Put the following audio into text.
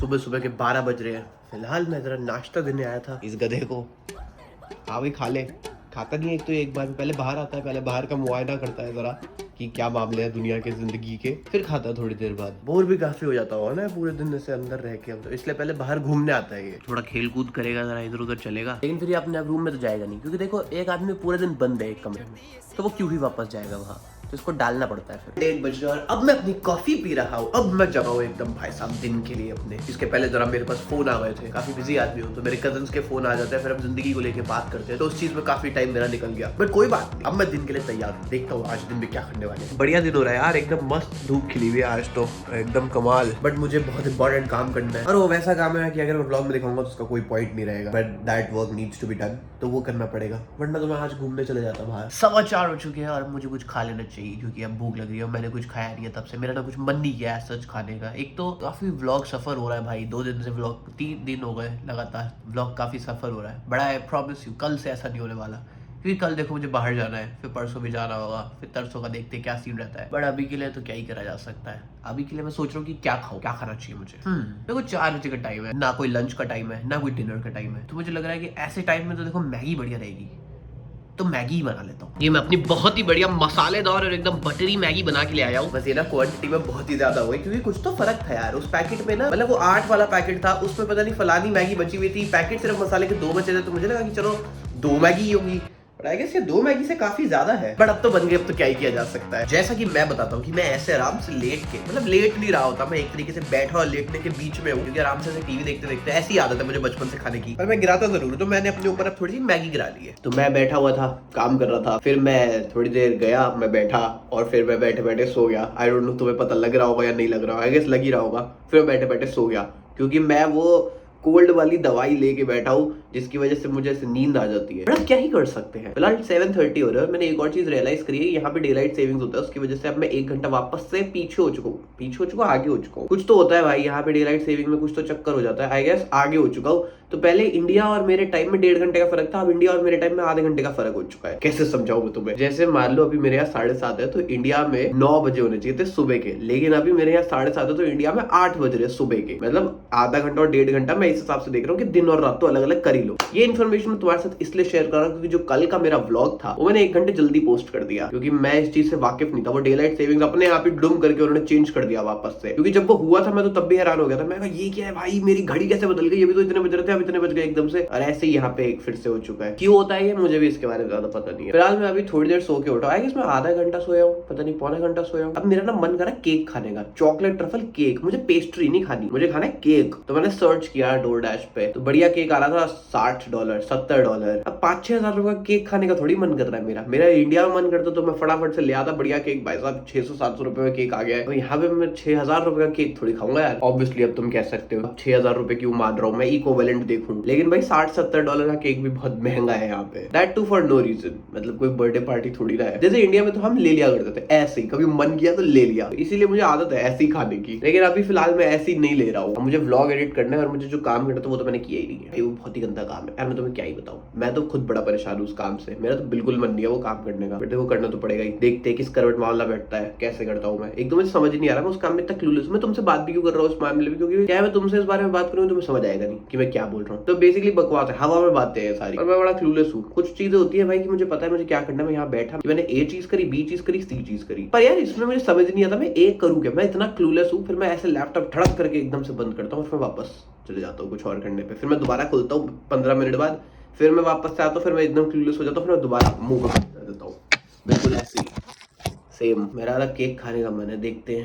सुबह सुबह के 12 बज रहे हैं। फिलहाल मैं जरा नाश्ता देने आया था इस गधे को। हाँ भाई खा ले। खाता नहीं है एक तो एक बार पहले बाहर आता है, पहले बाहर का मुआयना करता है जरा कि क्या मामले हैं दुनिया के जिंदगी के, फिर खाता है थोड़ी देर बाद। बोर भी काफी हो जाता होगा ना पूरे दिन से अंदर रह के, अब तो इसलिए पहले बाहर घूमने आता है ये, थोड़ा खेल कूद करेगा, जरा इधर उधर चलेगा। लेकिन फिर ये अपने रूम में तो जाएगा नहीं, क्योंकि देखो एक आदमी पूरे दिन बंद है एक कमरे में, तो वो क्यों ही वापस जाएगा वहाँ, तो इसको डालना पड़ता है। फिर 1 बज रहा है और अब मैं अपनी कॉफी पी रहा हूँ। अब मैं जगा हूँ एकदम भाई साहब दिन के लिए अपने। इसके पहले जरा मेरे पास फोन आ गए थे, काफी बिजी आदमी हूँ तो मेरे कजन्स के फोन आ जाते हैं, फिर हम जिंदगी को लेके बात करते हैं, तो उस चीज में काफी टाइम मेरा निकल गया। बट कोई बात नहीं, अब मैं दिन के लिए तैयार हूँ, देखता हूँ आज दिन में क्या करने वाले हैं। बढ़िया दिन हो रहा है यार, एकदम मस्त धूप खिली हुई है आज तो, एकदम कमाल। बट मुझे बहुत इंपॉर्टेंट काम करना है, और वो वैसा काम है कि अगर मैं ब्लॉग में दिखाऊंगा तो उसका कोई पॉइंट नहीं रहेगा, but that work needs to be done, तो वो करना पड़ेगा, वरना तो मैं आज घूमने चले जाता बाहर। 4:15 हो चुके हैं और मुझे कुछ खा लेना चाहिए, क्योंकि अब भूख लग रही है। मैंने कुछ खाया नहीं है तब से, मेरा ना कुछ मन नहीं किया है सच खाने का। एक तो काफी व्लॉग सफर हो रहा है भाई, 2 दिन से व्लॉग, 3 दिन हो गए लगातार व्लॉग काफी सफर हो रहा है। बड़ा है, प्रॉमिस यू कल से ऐसा नहीं होने वाला, क्योंकि कल देखो मुझे बाहर जाना है, फिर परसों भी जाना होगा, फिर तरसों का देखते क्या सीन रहता है। बट अभी के लिए तो क्या ही करा जा सकता है। अभी के लिए मैं सोच रहा हूँ कि क्या खाऊं, क्या खाना चाहिए मुझे। देखो 4 बजे का टाइम है, ना कोई लंच का टाइम है, ना कोई डिनर का टाइम है, तो मुझे लग रहा है कि ऐसे टाइम में तो देखो मैगी बढ़िया रहेगी, तो मैगी ही बना लेता हूँ। ये मैं अपनी बहुत ही बढ़िया मसालेदार और एकदम बटरी मैगी बना के ले आया हूँ। बस ये ना क्वांटिटी में बहुत ही ज्यादा हुई, क्योंकि कुछ तो फर्क था यार उस पैकेट में ना, मतलब वो 8 वाला पैकेट था, उसमें पता नहीं फलानी मैगी बची हुई थी, पैकेट सिर्फ मसाले के 2 बचे थे, तो मुझे लगा कि चलो 2 मैगी ही होगी, बट आई गेस ये 2 मैगी से काफी ज्यादा है। बट अब तो बन गए, अब तो क्या ही किया जा सकता है। जैसा कि मैं बताता हूँ कि मैं ऐसे आराम से लेट के, मतलब लेट नहीं रहा होता, मैं एक तरीके से बैठा और लेटने के बीच में हूँ, क्योंकि आराम से टीवी देखते देखते ऐसी आदत है मुझे बचपन से खाने की, पर मैं गिराता जरूर, तो मैंने अपने ऊपर अब थोड़ी सी मैगी गिरा ली है। तो मैं बैठा हुआ था, काम कर रहा था, फिर मैं थोड़ी देर गया, मैं बैठा और फिर मैं बैठे बैठे सो गया। आई डोंट नो तुम्हें पता लग रहा होगा या नहीं लग रहा होगा, आई गेस लग ही रहा होगा। फिर मैं बैठे बैठे सो गया, क्योंकि मैं वो कोल्ड वाली दवाई लेके बैठा हूँ, जिसकी वजह से मुझे ऐसे नींद आ जाती है। बट क्या ही कर सकते हैं, फिलहाल 7:30 हो रहा है। मैंने एक और चीज रियलाइज करी है, यहाँ पे डे लाइट सेविंग्स होता है, उसकी वजह से अब मैं 1 घंटा वापस से पीछे हो चुका हूँ, आगे हो चुका हूँ। कुछ तो होता है भाई यहाँ पे डे लाइट सेविंग में, कुछ तो चक्कर हो जाता है। आई गेस आगे हो चुका हूँ। तो पहले इंडिया और मेरे टाइम में 1.5 घंटे का फर्क था, अब इंडिया और मेरे टाइम में आधे घंटे का फर्क हो चुका है। कैसे समझाऊं मैं तुम्हें? जैसे मान लो अभी मेरे यहाँ 7:30 है, तो इंडिया में 9 बजे होने चाहिए थे सुबह के, लेकिन अभी मेरे यहाँ 7:30 है, तो इंडिया में 8 बज रहे सुबह के। मतलब आधा घंटा और 1.5 घंटा मैं इस हिसाब से देख रहा हूँ कि दिन और रात तो अलग अलग कर ही लो। ये इन्फॉर्मेशन मैं तुम्हारे साथ इसलिए शेयर कर रहा हूँ, क्योंकि जो कल का मेरा व्लॉग था वो मैंने 1 घंटे जल्दी पोस्ट कर दिया, क्योंकि मैं इस चीज से वाकिफ नहीं था। वो डे लाइट सेविंग्स अपने आप ही डुम करके उन्होंने चेंज कर दिया वापस से, क्योंकि जब वो हुआ था मैं तो तब भी हैरान हो गया था। मैं कहा ये क्या है भाई, मेरी घड़ी कैसे बदल गई, अभी तो इतने बज रहे थे, अब इतने बज गए एकदम से। और ऐसे ही यहाँ पे एक फिर से हो चुका है। क्यों होता है ये मुझे भी इसके बारे में ज्यादा पता नहीं है। फिलहाल मैं अभी थोड़ी देर सो के उठा, आई गेस मैं आधा घंटा सोया हूँ, पता नहीं पौना घंटा सोया हूँ। अब मेरा ना मन करा केक खाने का, चॉकलेट ट्रफल केक। मुझे पेस्ट्री नहीं खानी, मुझे खाना है केक। तो मैंने सर्च किया DoorDash पे, तो बढ़िया केक आ रहा था $60 $70। अब 5-6 हजार रुपए का केक खाने का थोड़ी मन कर रहा है मेरा इंडिया में मन करता तो मैं फटाफट से ले आता बढ़िया केक। भाई साहब 600-700 रुपए में केक आ गया है, तो यहाँ पे मैं 6,000 रुपए का केक थोड़ी खाऊंगा यार। ऑब्वियसली अब तुम कह सकते हो 6,000 रुपए क्यों मान रहा हूँ मैं, इक्विवेलेंट देखूं, लेकिन भाई $60-70 का केक भी बहुत महंगा है यहाँ पे, that too for no reason. मतलब कोई बर्थडे पार्टी थोड़ी ना है। जैसे इंडिया में तो हम ले लिया करते थे ऐसे ही, कभी मन किया तो ले लिया, इसीलिए मुझे आदत है ऐसे ही खाने की। लेकिन अभी फिलहाल मैं ऐसे ही नहीं ले रहा हूँ। मुझे व्लॉग एडिट करना है और मुझे जो काम करना था वो तो मैंने किया ही नहीं है। वो बहुत ही गंदा काम है यार, मैं तुम्हें क्या ही बताऊं, मैं तो खुद बड़ा परेशान हूँ उस काम से। मेरा तो बिल्कुल मन नहीं है वो काम करने का, बट वो करना तो पड़ेगा ही। देखते हैं किस करवट मामला बैठता है, कैसे करता हूँ मैं। एकदम मुझे समझ नहीं आ रहा मैं उस काम में इतना क्लूलेस हूं। मैं तुमसे बात भी क्यों कर रहा हूँ इस मामले में, क्योंकि क्या है मैं तुमसे इस बारे में बात करूँ तुम्हें समझ आएगा नहीं कि मैं क्या बोल रहा हूँ। तो बेसिकली बकवास है, हवा में बातें हैं सारी, और मैं बड़ा क्लूलेस हूँ। कुछ चीजें होती है भाई कि मुझे पता है मुझे क्या करना है, मैं यहाँ बैठा, मैंने ए चीज करी, बी चीज करी, सी चीज करी, पर यार इसमें मुझे समझ नहीं आता मैं ए करूँ क्या। मैं इतना क्लूलेस हूँ, फिर मैं ऐसे लैपटॉप धड़क करके एकदम से बंद करता हूँ, फिर वापस चले जाता हूँ कुछ और करने पे। फिर मैं दोबारा खोलता हूँ 15 मिनट बाद, फिर मैं वापस से आता हूँ, फिर मैं एकदम क्लूलेस हो जाता हूँ, फिर मैं दोबारा मुंह बंद कर देता हूँ। बिल्कुल ऐसे ही सेम। मेरा केक खाने का मन है, देखते हैं।